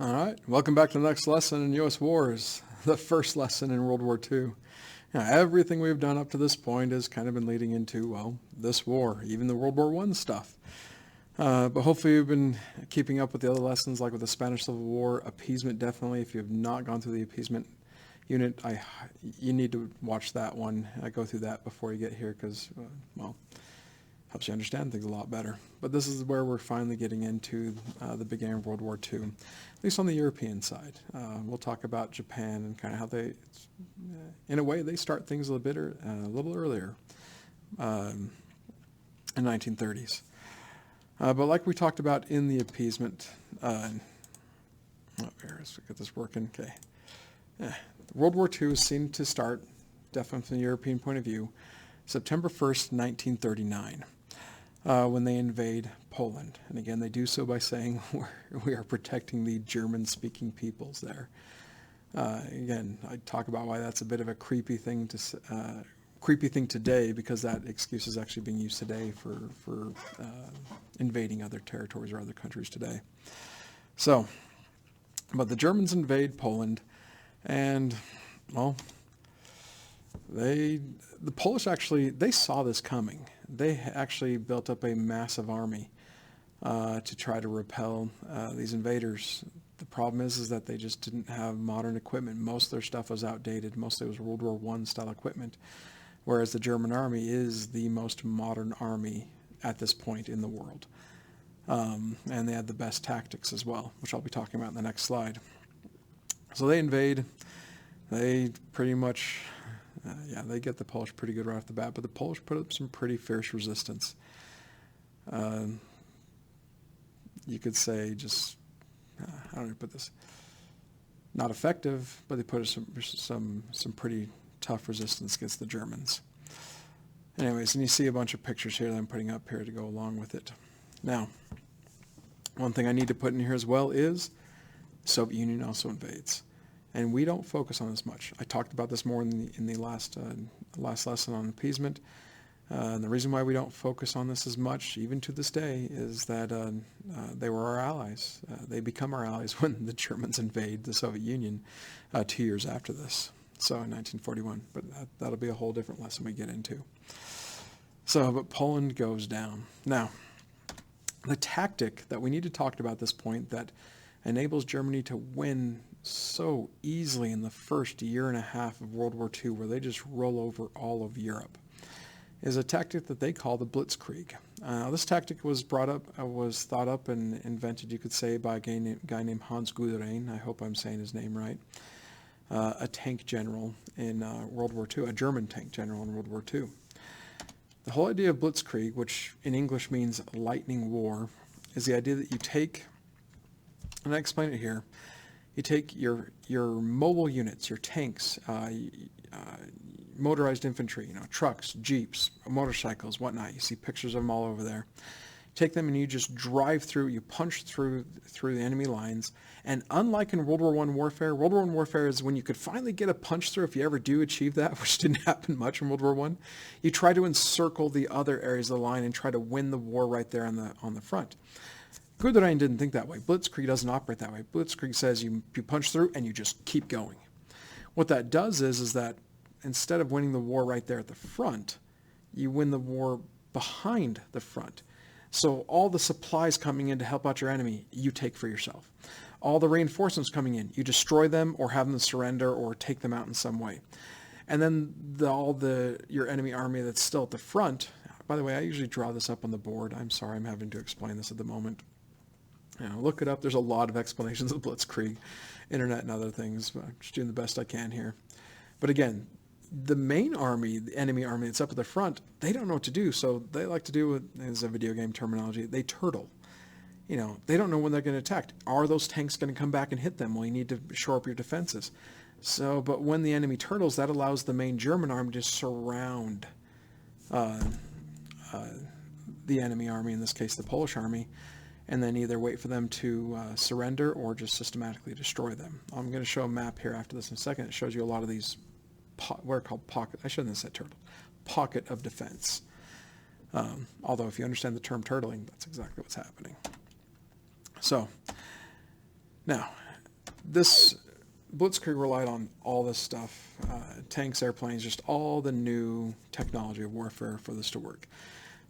All right, welcome back to the next lesson in U.S. wars, the first lesson in World War II. Now, everything we've done up to this point has kind of been leading into, well, this war, even the World War I stuff. But hopefully you've been keeping up with the other lessons, like with the Spanish Civil War, appeasement definitely. If you have not gone through the appeasement unit, you need to watch that one. I go through that before you get here because, well, helps you understand things a lot better. But this is where we're finally getting into the beginning of World War II, at least on the European side. We'll talk about Japan and kind of how they, in a way, they start things a little earlier in 1930s. But like we talked about in the appeasement, let's get this working. Okay, World War II seemed to start, definitely from the European point of view, September 1st, 1939. When they invade Poland. And again, they do so by saying we are protecting the German-speaking peoples there. Again, I talk about why that's a bit of a creepy thing today, because that excuse is actually being used today for invading other territories or other countries today. So, but the Germans invade Poland, and, well, the Polish actually, they saw this coming. They actually built up a massive army to try to repel these invaders. The problem is that they just didn't have modern equipment. Most of their stuff was outdated. Mostly it was World War I style equipment, whereas the German army is the most modern army at this point in the world. And they had the best tactics as well, which I'll be talking about in the next slide. So they invade. They pretty much... they get the Polish pretty good right off the bat, but the Polish put up some pretty fierce resistance. You could say just, how do I put this? Not effective, but they put some pretty tough resistance against the Germans. Anyways, and you see a bunch of pictures here that I'm putting up here to go along with it. Now, one thing I need to put in here as well is Soviet Union also invades. And we don't focus on this much. I talked about this more in the last lesson on appeasement. And the reason why we don't focus on this as much, even to this day, is that they were our allies. They become our allies when the Germans invade the Soviet Union 2 years after this, so in 1941. But that'll be a whole different lesson we get into. So, but Poland goes down. Now, the tactic that we need to talk about at this point that enables Germany to win so easily in the first year and a half of World War II, where they just roll over all of Europe, is a tactic that they call the Blitzkrieg. This tactic was thought up and invented, you could say, by a guy named Hans Guderian. I hope I'm saying his name right. A tank general in World War II, a German tank general in World War II. The whole idea of Blitzkrieg, which in English means lightning war, is the idea that you take, and I explain it here, you take your mobile units, your tanks, motorized infantry, trucks, jeeps, motorcycles, whatnot. You see pictures of them all over there. Take them and you just drive through, you punch through the enemy lines. And unlike in World War I warfare, World War I warfare is when you could finally get a punch through, if you ever do achieve that, which didn't happen much in World War I. You try to encircle the other areas of the line and try to win the war right there on the front. Guderian didn't think that way. Blitzkrieg doesn't operate that way. Blitzkrieg says you punch through and you just keep going. What that does is that instead of winning the war right there at the front, you win the war behind the front. So all the supplies coming in to help out your enemy, you take for yourself. All the reinforcements coming in, you destroy them or have them surrender or take them out in some way. And then your enemy army that's still at the front, by the way, I usually draw this up on the board. I'm sorry, I'm having to explain this at the moment. Look it up. There's a lot of explanations of Blitzkrieg, internet and other things. I'm just doing the best I can here. But again, the main army, the enemy army that's up at the front, they don't know what to do. So they like to do, as a video game terminology, they turtle. They don't know when they're going to attack. Are those tanks going to come back and hit them? Well, you need to shore up your defenses. So, but when the enemy turtles, that allows the main German army to surround the enemy army, in this case the Polish army, and then either wait for them to surrender or just systematically destroy them. I'm going to show a map here after this in a second. It shows you a lot of these, what are called pocket. I shouldn't have said turtle. Pocket of defense. Although if you understand the term turtling, that's exactly what's happening. So, now, this Blitzkrieg relied on all this stuff, tanks, airplanes, just all the new technology of warfare for this to work.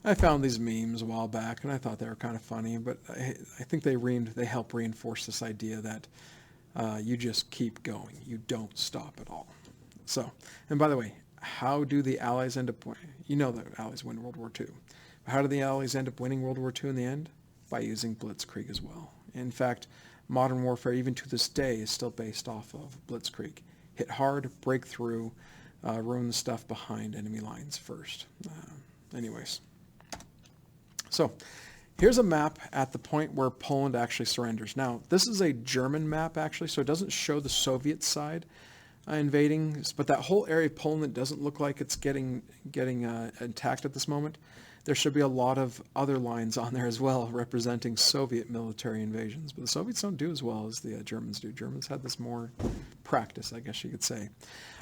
I found these memes a while back, and I thought they were kind of funny, but I think they help reinforce this idea that you just keep going. You don't stop at all. So, and by the way, how do the Allies end up winning? You know the Allies win World War II. How do the Allies end up winning World War II in the end? By using Blitzkrieg as well. In fact, modern warfare, even to this day, is still based off of Blitzkrieg. Hit hard, break through, ruin the stuff behind enemy lines first. Anyways. So, here's a map at the point where Poland actually surrenders. Now, this is a German map, actually, so it doesn't show the Soviet side invading, but that whole area of Poland that doesn't look like it's getting attacked at this moment, there should be a lot of other lines on there as well representing Soviet military invasions. But the Soviets don't do as well as the Germans do. Germans had this more practice, I guess you could say.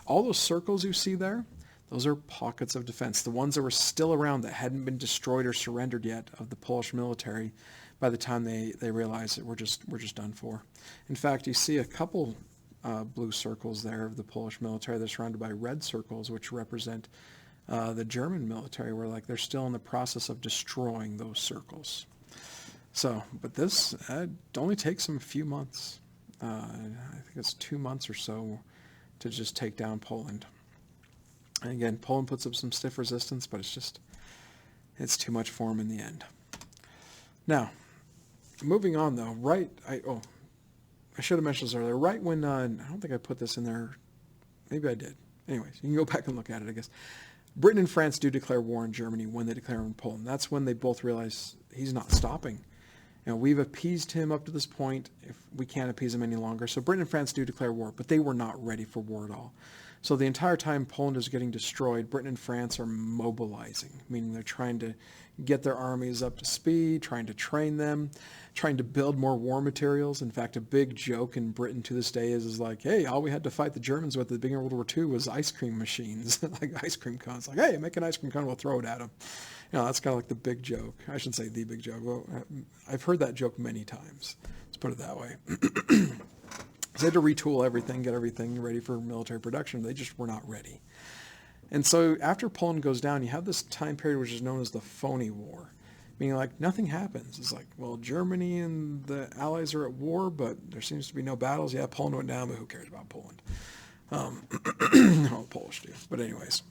All those circles you see there, those are pockets of defense. The ones that were still around that hadn't been destroyed or surrendered yet of the Polish military by the time they realized that we're just done for. In fact, you see a couple blue circles there of the Polish military. They're surrounded by red circles, which represent the German military, where like they're still in the process of destroying those circles. So, but this only takes them a few months. I think it's 2 months or so to just take down Poland. And again, Poland puts up some stiff resistance, but it's too much for them in the end. Now, moving on though, I should have mentioned this earlier. Right when, I don't think I put this in there. Maybe I did. Anyways, you can go back and look at it, I guess. Britain and France do declare war on Germany when they declare on Poland. That's when they both realize he's not stopping. You know, we've appeased him up to this point. If we can't appease him any longer. So Britain and France do declare war, but they were not ready for war at all. So the entire time Poland is getting destroyed, Britain and France are mobilizing, meaning they're trying to get their armies up to speed, trying to train them, trying to build more war materials. In fact, a big joke in Britain to this day is like, hey, all we had to fight the Germans with at the beginning of World War II was ice cream machines, like ice cream cones. Like, hey, make an ice cream cone, we'll throw it at them. You know, that's kind of like the big joke. I shouldn't say the big joke. Well, I've heard that joke many times. Let's put it that way. They had to retool everything, get everything ready for military production. They just were not ready. And so after Poland goes down, you have this time period which is known as the phony war, meaning like nothing happens. It's like, well, Germany and the Allies are at war, but there seems to be no battles. Yeah, Poland went down, but who cares about Poland? Well, Polish do. But anyways.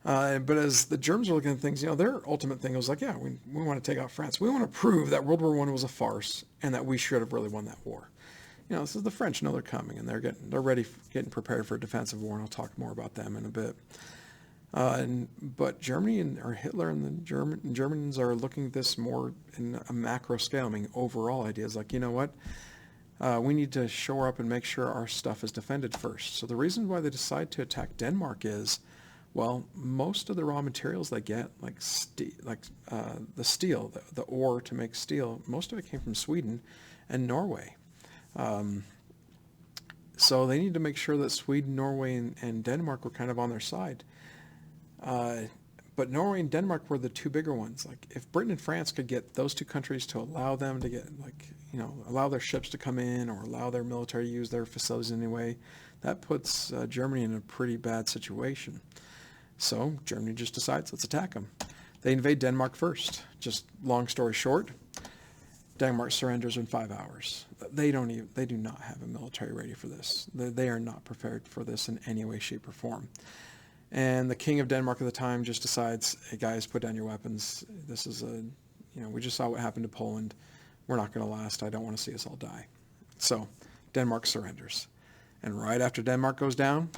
But as the Germans are looking at things, you know, their ultimate thing was like, yeah, we want to take out France. We want to prove that World War I was a farce and that we should have really won that war. You know, this is the French know they're coming and they're getting prepared for a defensive war, and I'll talk more about them in a bit. But Germany or Hitler and the Germans are looking at this more in a macro scale, meaning overall ideas like, you know what, we need to shore up and make sure our stuff is defended first. So the reason why they decide to attack Denmark is, well, most of the raw materials they get, like the steel, the ore to make steel, most of it came from Sweden and Norway. So they need to make sure that Sweden, Norway, and Denmark were kind of on their side. But Norway and Denmark were the two bigger ones. Like if Britain and France could get those two countries to allow them to get, like, you know, allow their ships to come in or allow their military to use their facilities anyway, that puts Germany in a pretty bad situation. So Germany just decides, let's attack them. They invade Denmark first. Just long story short, Denmark surrenders in 5 hours. They do not have a military ready for this. They are not prepared for this in any way, shape, or form. And the king of Denmark at the time just decides, hey guys, put down your weapons. This is we just saw what happened to Poland. We're not going to last. I don't want to see us all die. So Denmark surrenders. And right after Denmark goes down,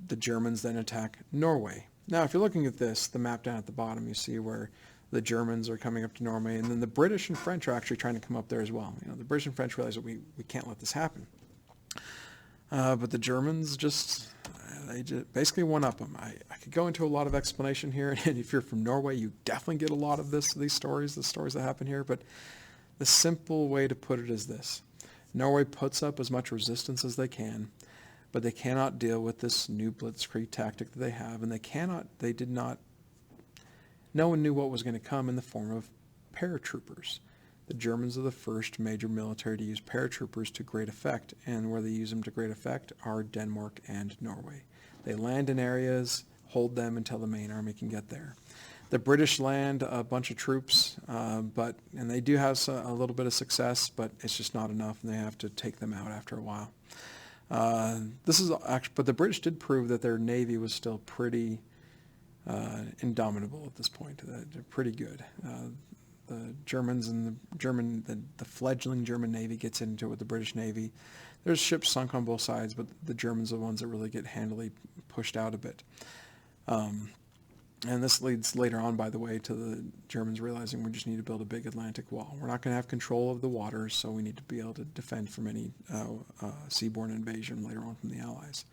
the Germans then attack Norway. Now, if you're looking at this, the map down at the bottom, you see where the Germans are coming up to Norway, and then the British and French are actually trying to come up there as well. You know, the British and French realize that we can't let this happen. But the Germans just basically one-up them. I could go into a lot of explanation here, and if you're from Norway, you definitely get a lot of the stories that happen here, but the simple way to put it is this. Norway puts up as much resistance as they can, but they cannot deal with this new Blitzkrieg tactic that they have, and no one knew what was going to come in the form of paratroopers. The Germans are the first major military to use paratroopers to great effect, and where they use them to great effect are Denmark and Norway. They land in areas, hold them until the main army can get there. The British land a bunch of troops, and they do have a little bit of success, but it's just not enough, and they have to take them out after a while. But the British did prove that their navy was still pretty indomitable at this point. They're pretty good. The Germans and the fledgling German Navy gets into it with the British Navy. There's ships sunk on both sides, but the Germans are the ones that really get handily pushed out a bit. And this leads later on, by the way, to the Germans realizing we just need to build a big Atlantic wall. We're not going to have control of the waters, so we need to be able to defend from any seaborne invasion later on from the Allies.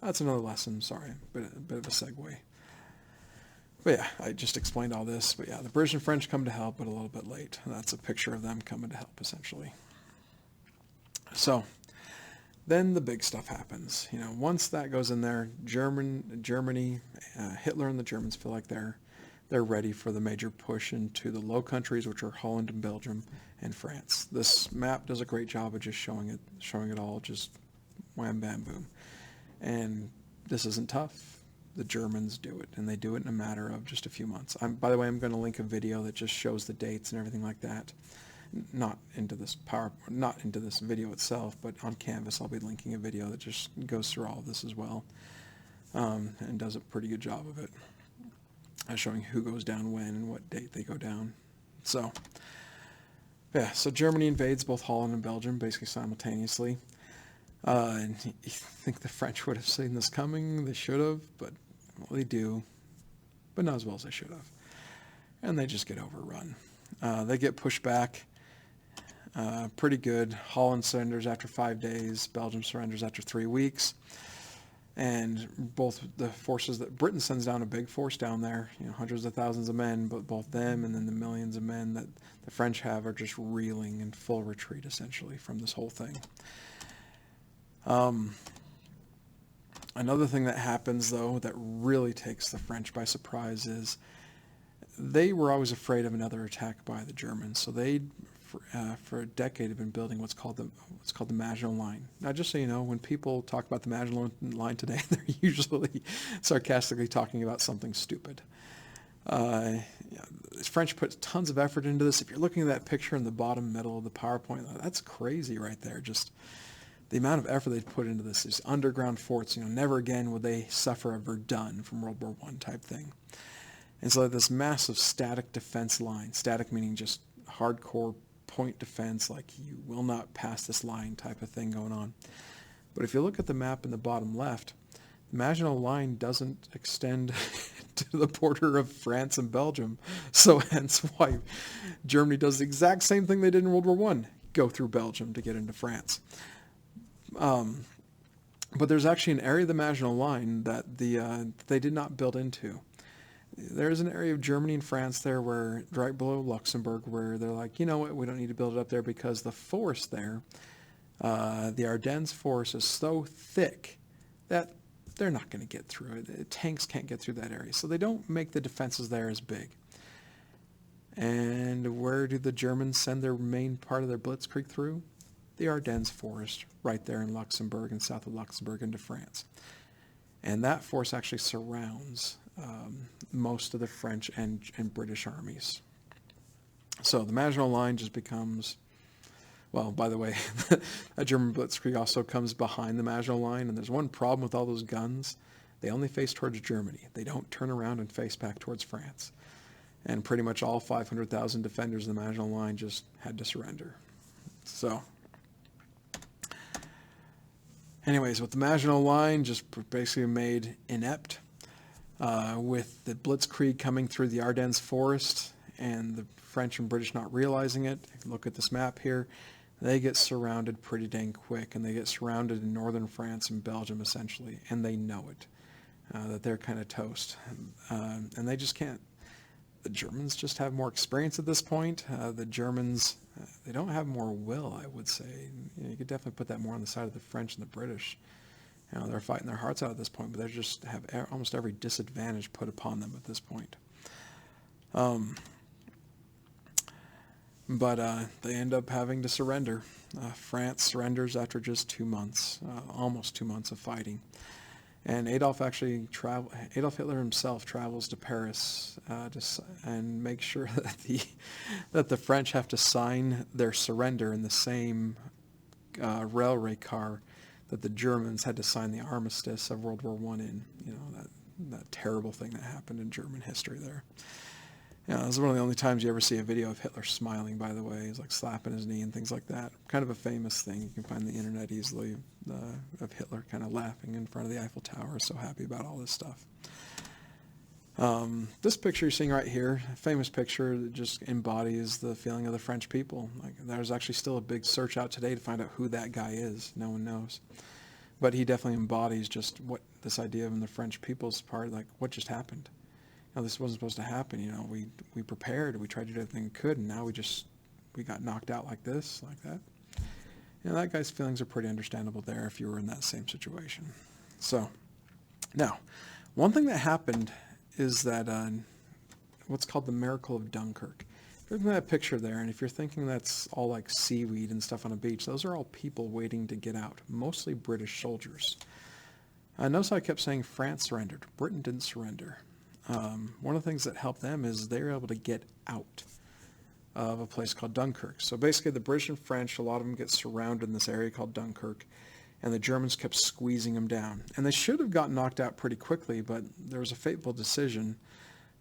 That's another lesson, sorry, but a bit of a segue. But yeah, I just explained all this. But yeah, the British and French come to help, but a little bit late. That's a picture of them coming to help, essentially. So then the big stuff happens. Once that goes in there, Germany, Hitler and the Germans feel like they're ready for the major push into the Low Countries, which are Holland and Belgium and France. This map does a great job of just showing it all, just wham, bam, boom. And this isn't tough. The Germans do it, and they do it in a matter of just a few months. By the way, I'm going to link a video that just shows the dates and everything like that. Not into this video itself, but on Canvas I'll be linking a video that just goes through all of this as well, and does a pretty good job of it, showing who goes down when and what date they go down. So yeah, so Germany invades both Holland and Belgium basically simultaneously. And you think the French would have seen this coming? They should have, but they do, but not as well as they should have. And they just get overrun. They get pushed back pretty good. Holland surrenders after 5 days. Belgium surrenders after 3 weeks. And both the forces that Britain sends down a big force down there, hundreds of thousands of men, but both them and then the millions of men that the French have are just reeling in full retreat, essentially, from this whole thing. Another thing that happens, though, that really takes the French by surprise is they were always afraid of another attack by the Germans. So they, for a decade, have been building what's called the Maginot Line. Now, just so you know, when people talk about the Maginot Line today, they're usually sarcastically talking about something stupid. The French put tons of effort into this. If you're looking at that picture in the bottom middle of the PowerPoint, that's crazy right there. Just the amount of effort they've put into this, these underground forts, never again would they suffer a Verdun from World War I type thing. And so this massive static defense line, static meaning just hardcore point defense, like you will not pass this line type of thing going on. But if you look at the map in the bottom left, the Maginot Line doesn't extend to the border of France and Belgium. So hence why Germany does the exact same thing they did in World War I, go through Belgium to get into France. But there's actually an area of the Maginot Line that they did not build into. There's an area of Germany and France there where, right below Luxembourg, where they're like, you know what, we don't need to build it up there because the forest there, the Ardennes forest is so thick that they're not going to get through it. Tanks can't get through that area. So they don't make the defenses there as big. And where do the Germans send their main part of their Blitzkrieg through? The Ardennes forest, right there in Luxembourg and south of Luxembourg into France. And that force actually surrounds most of the French and British armies. So the Maginot Line just becomes, well, by the way, a German Blitzkrieg also comes behind the Maginot Line, and there's one problem with all those guns. They only face towards Germany. They don't turn around and face back towards France. And pretty much all 500,000 defenders of the Maginot Line just had to surrender. So anyways, with the Maginot Line just basically made inept, with the Blitzkrieg coming through the Ardennes forest and the French and British not realizing it. If you look at this map here, they get surrounded pretty dang quick, and they get surrounded in northern France and Belgium essentially, and they know it, that they're kind of toast. And they just can't. The Germans just have more experience at this point. The Germans, they don't have more will, I would say. You could definitely put that more on the side of the French and the British. They're fighting their hearts out at this point, but they just have almost every disadvantage put upon them at this point. But they end up having to surrender. France surrenders after just 2 months, almost 2 months of fighting. And Adolf Hitler himself travels to Paris and makes sure that the French have to sign their surrender in the same railway car that the Germans had to sign the armistice of World War I in. You know, that terrible thing that happened in German history there. Yeah, this is one of the only times you ever see a video of Hitler smiling, by the way. He's like slapping his knee and things like that. Kind of a famous thing. You can find the internet easily of Hitler kind of laughing in front of the Eiffel Tower, so happy about all this stuff. This picture you're seeing right here, a famous picture that just embodies the feeling of the French people. Like, there's actually still a big search out today to find out who that guy is. No one knows. But he definitely embodies just what this idea of in the French people's part, like what just happened. You know, this wasn't supposed to happen. You know, we prepared, we tried to do everything we could, and now we got knocked out like this, like that. You know, that guy's feelings are pretty understandable there if you were in that same situation. So, now, one thing that happened is that what's called the miracle of Dunkirk. If you're looking at that picture there, and if you're thinking that's all like seaweed and stuff on a beach, those are all people waiting to get out, mostly British soldiers. Notice how I kept saying France surrendered. Britain didn't surrender. One of the things that helped them is they were able to get out of a place called Dunkirk. So basically the British and French, a lot of them get surrounded in this area called Dunkirk, and the Germans kept squeezing them down. And they should have gotten knocked out pretty quickly, but there was a fateful decision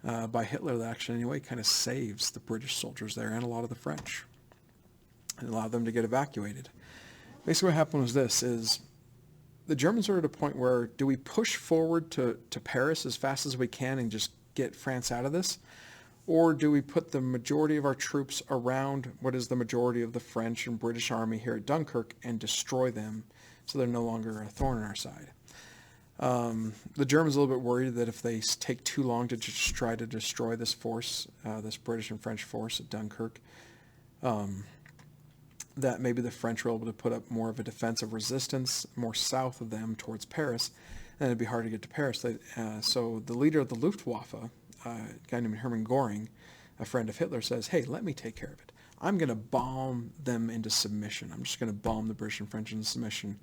by Hitler that actually anyway kind of saves the British soldiers there and a lot of the French and allowed them to get evacuated. Basically what happened was this, is the Germans are at a point where, do we push forward to Paris as fast as we can and just get France out of this? Or do we put the majority of our troops around what is the majority of the French and British army here at Dunkirk and destroy them so they're no longer a thorn in our side? The Germans are a little bit worried that if they take too long to just try to destroy this force, this British and French force at Dunkirk, that maybe the French were able to put up more of a defensive resistance more south of them towards Paris, and it'd be hard to get to Paris. So the leader of the Luftwaffe, a guy named Hermann Göring, a friend of Hitler, says, hey, let me take care of it. I'm going to bomb them into submission. I'm just going to bomb the British and French into submission.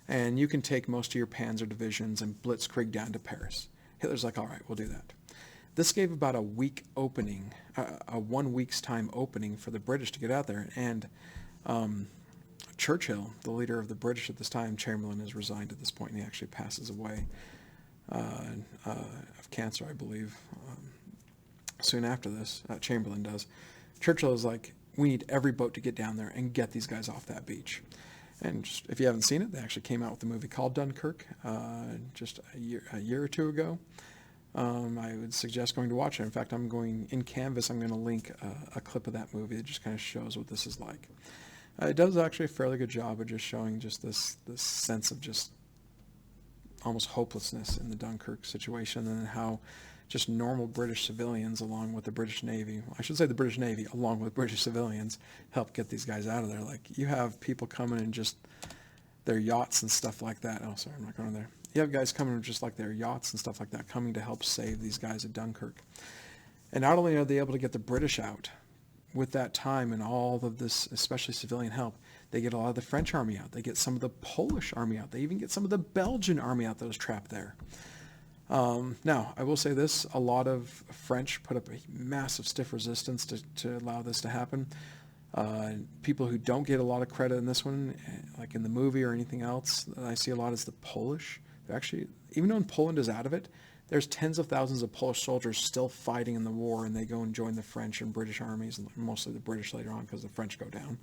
And you can take most of your panzer divisions and Blitzkrieg down to Paris. Hitler's like, all right, we'll do that. This gave about a week opening, a 1 week's time opening for the British to get out there. And Churchill, the leader of the British at this time, Chamberlain, has resigned at this point, and he actually passes away of cancer, I believe, soon after this. Chamberlain does. Churchill is like, we need every boat to get down there and get these guys off that beach. And just, if you haven't seen it, they actually came out with a movie called Dunkirk just a year or two ago. I would suggest going to watch it. In fact, I'm going in Canvas. I'm going to link a clip of that movie that just kind of shows what this is like. It does actually a fairly good job of just showing just this sense of just almost hopelessness in the Dunkirk situation, and how just normal British civilians, along with the British Navy, I should say the British Navy, along with British civilians, help get these guys out of there. Like, you have people coming in just their yachts and stuff like that. Oh, sorry, I'm not going there. You have guys coming in just like their yachts and stuff like that, coming to help save these guys at Dunkirk. And not only are they able to get the British out with that time and all of this, especially civilian help, they get a lot of the French army out. They get some of the Polish army out. They even get some of the Belgian army out that was trapped there. Now, I will say this, a lot of French put up a massive stiff resistance to allow this to happen. People who don't get a lot of credit in this one, like in the movie or anything else, that I see a lot is the Polish. They're actually, even though Poland is out of it, there's tens of thousands of Polish soldiers still fighting in the war, and they go and join the French and British armies, and mostly the British later on because the French go down.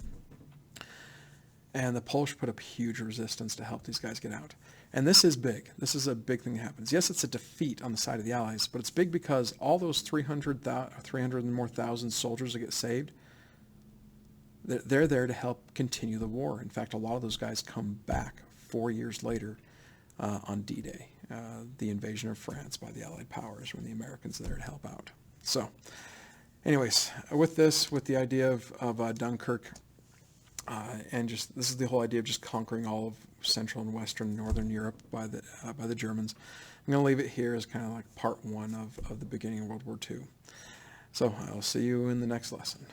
And the Polish put up huge resistance to help these guys get out. And this is big. This is a big thing that happens. Yes, it's a defeat on the side of the Allies, but it's big because all those 300 and more thousand soldiers that get saved, they're there to help continue the war. In fact, a lot of those guys come back 4 years later on D-Day, the invasion of France by the Allied powers, when the Americans are there to help out. So, anyways, with the idea of Dunkirk, and just this is the whole idea of just conquering all of Central and Western Northern Europe by the Germans. I'm going to leave it here as kind of like part one of the beginning of World War II. So I'll see you in the next lesson.